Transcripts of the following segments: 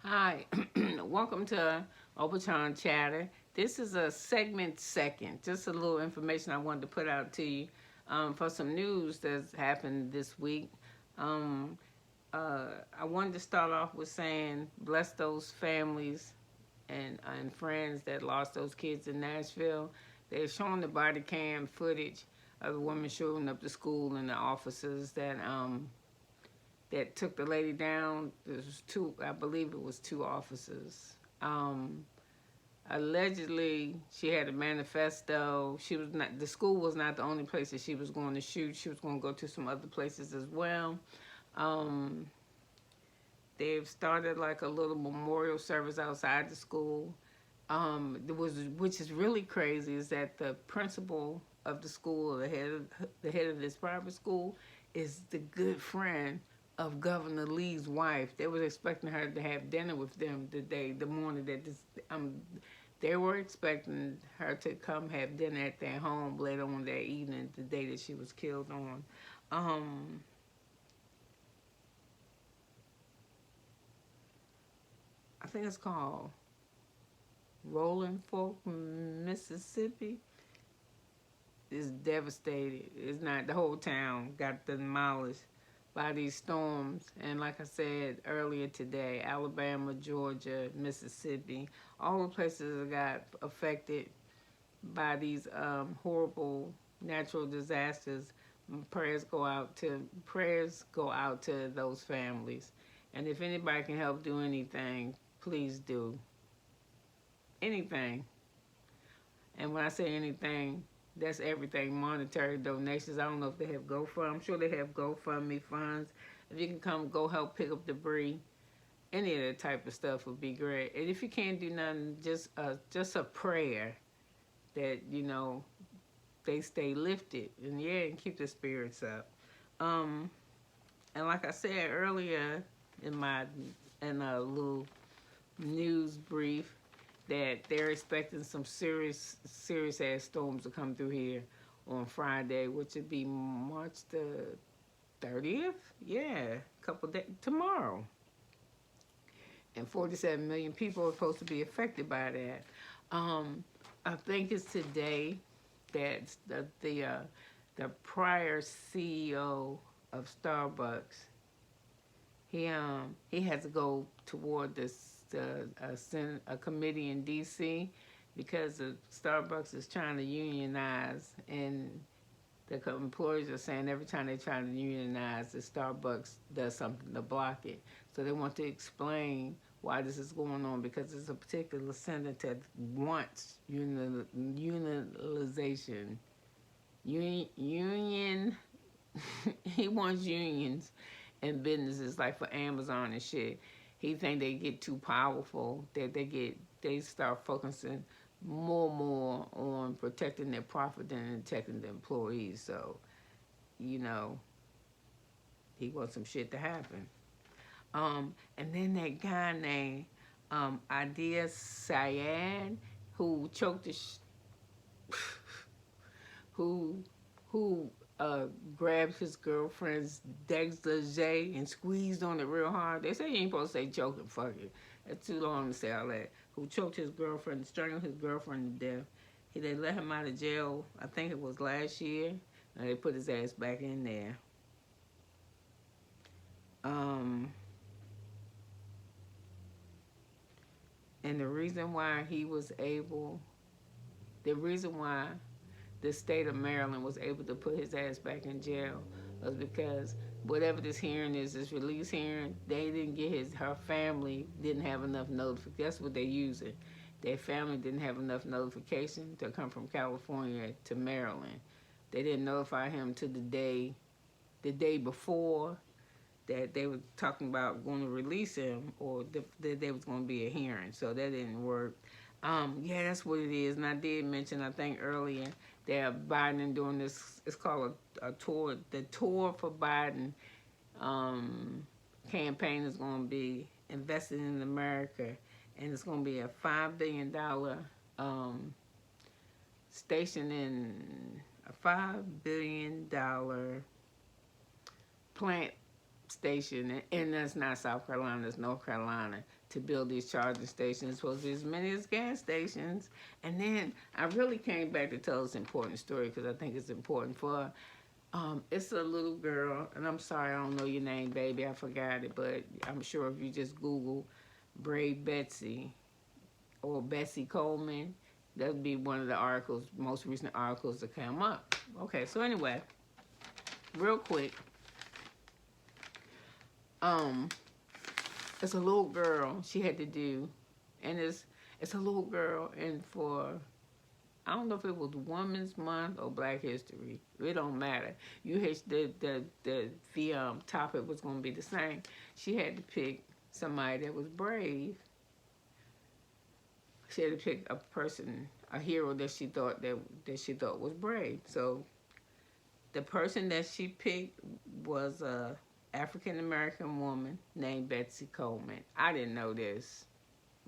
Hi, welcome to Overtime Chatter. This is a segment second, just a little information I wanted to put out to you for some news that's happened this week. Um, I wanted to start off with saying, bless those families and friends that lost those kids in Nashville. They're showing the body cam footage of the woman showing up to school and the officers that took the lady down. There was two, I believe it was two officers. Um, Allegedly, she had a manifesto. She was not. The school was not the only place that she was going to shoot. She was going to go to some other places as well. Um, they've started like a little memorial service outside the school. Which is really crazy, is that the principal of the school, the head of this private school, is the good friend of Governor Lee's wife. They was expecting her to have dinner with them the morning that they were expecting her to come have dinner at their home later on that evening, the day that she was killed on. Um, I think it's called Rolling Fork, Mississippi. Is devastated. It's not, the whole town got demolished by these storms. And like I said earlier today, Alabama, Georgia, Mississippi, all the places that got affected by these horrible natural disasters. Prayers go out to those families. And if anybody can help do anything, please do anything. And when I say anything, that's everything. Monetary donations. I don't know if they have GoFundMe. I'm sure they have GoFundMe funds. If you can come, go help pick up debris. Any of that type of stuff would be great. And if you can't do nothing, just a prayer that they stay lifted and keep the spirits up. Um, and like I said earlier in my in a little news brief, that they're expecting some serious ass storms to come through here on Friday, which would be March the 30th. Yeah, couple days tomorrow. And 47 million people are supposed to be affected by that. Um, I think it's today that the prior CEO of Starbucks, he has to go toward a committee in D.C. because Starbucks is trying to unionize, and the employees are saying every time they try to unionize, the Starbucks does something to block it. So they want to explain why this is going on, because there's a particular senator that wants unionization. Union he wants unions and businesses like for Amazon and shit. He think they get too powerful, that they start focusing more on protecting their profit than protecting the employees. So, you know, he wants some shit to happen. And then that guy named Idea Syed, who choked the who who grabbed his girlfriend's Dexter J and squeezed on it real hard. They say you ain't supposed to say choking. Fuck it. That's too long to say all that. Who choked his girlfriend, strangled his girlfriend to death. They let him out of jail, I think it was last year, and they put his ass back in there. Um, and the reason why the state of Maryland was able to put his ass back in jail was because whatever this hearing is, this release hearing, they didn't get her family didn't have enough notification. That's what they're using. Their family didn't have enough notification to come from California to Maryland. They didn't notify him to the day before that they were talking about going to release him, or that there was going to be a hearing. So that didn't work. Yeah, that's what it is. And I did mention, I think earlier, that Biden doing this. It's called a tour. The tour for Biden campaign is going to be invested in America, and it's going to be a $5 billion station in a $5 billion plant station, and that's not South Carolina, that's North Carolina, to build these charging stations. It's supposed to be as many as gas stations. And then I really came back to tell this important story because I think it's important for, it's a little girl, and I'm sorry I don't know your name, baby, I forgot it, but I'm sure if you just Google Brave Betsy or Bessie Coleman, that'll be one of the articles, most recent articles that come up. Okay, so anyway, real quick, it's a little girl she had to do, and it's a little girl, and for, I don't know if it was Women's Month or Black History, it don't matter. The topic was going to be the same. She had to pick somebody that was brave. She had to pick a person, a hero that she thought was brave. So the person that she picked was a African-American woman named Betsy Coleman. I didn't know this,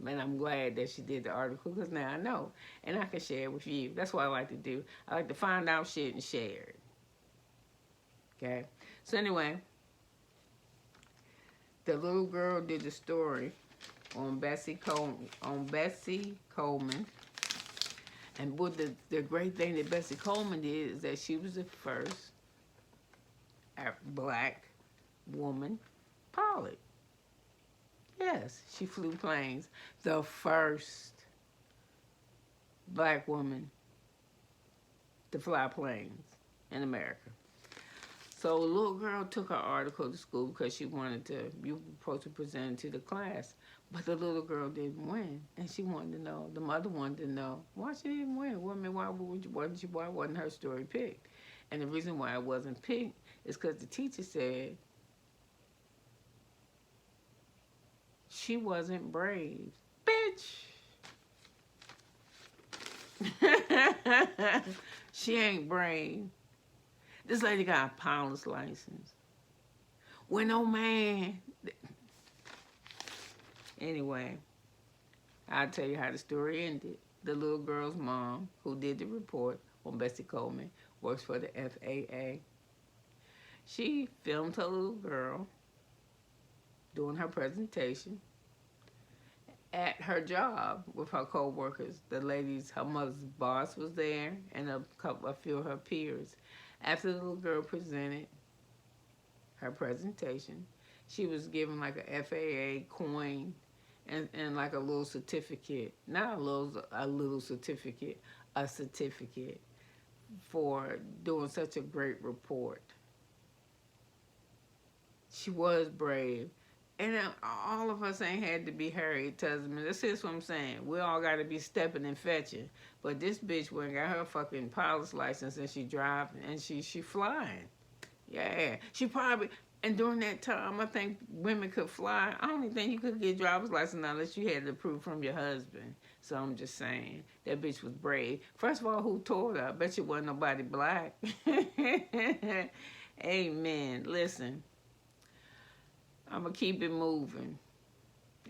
and I'm glad that she did the article because now I know, and I can share it with you. That's what I like to do. I like to find out shit and share it. Okay? So anyway, the little girl did the story on Bessie Coleman. And what the great thing that Bessie Coleman did is that she was the first black woman pilot. Yes, she flew planes. The first black woman to fly planes in America. So a little girl took her article to school because she wanted to, you were supposed to present it to the class. But the little girl didn't win. And she wanted to know, the mother wanted to know, why she didn't win? Why wasn't her story picked? And the reason why it wasn't picked is because the teacher said she wasn't brave. Bitch! She ain't brave. This lady got a pilot's license. When no man. Anyway, I'll tell you how the story ended. The little girl's mom, who did the report on Bessie Coleman, works for the FAA. She filmed her little girl doing her presentation at her job with her co-workers. The ladies, her mother's boss was there, and a few of her peers. After the little girl presented her presentation, she was given like a FAA coin and like a little certificate. Not a little certificate, a certificate for doing such a great report. She was brave. And all of us ain't had to be Harriet Tubman. This is what I'm saying. We all got to be stepping and fetching. But this bitch went and got her fucking pilot's license, and she driving, and she flying. Yeah. She probably, and during that time, I think women could fly. I don't even think you could get a driver's license unless you had the proof from your husband. So I'm just saying, that bitch was brave. First of all, who told her? I bet you wasn't nobody black. Amen. Listen. I'm going to keep it moving.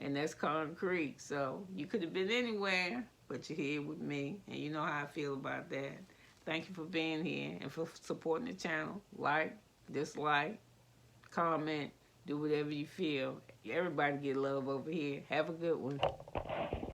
And that's concrete. So you could have been anywhere, but you're here with me. And you know how I feel about that. Thank you for being here and for supporting the channel. Like, dislike, comment, do whatever you feel. Everybody get love over here. Have a good one.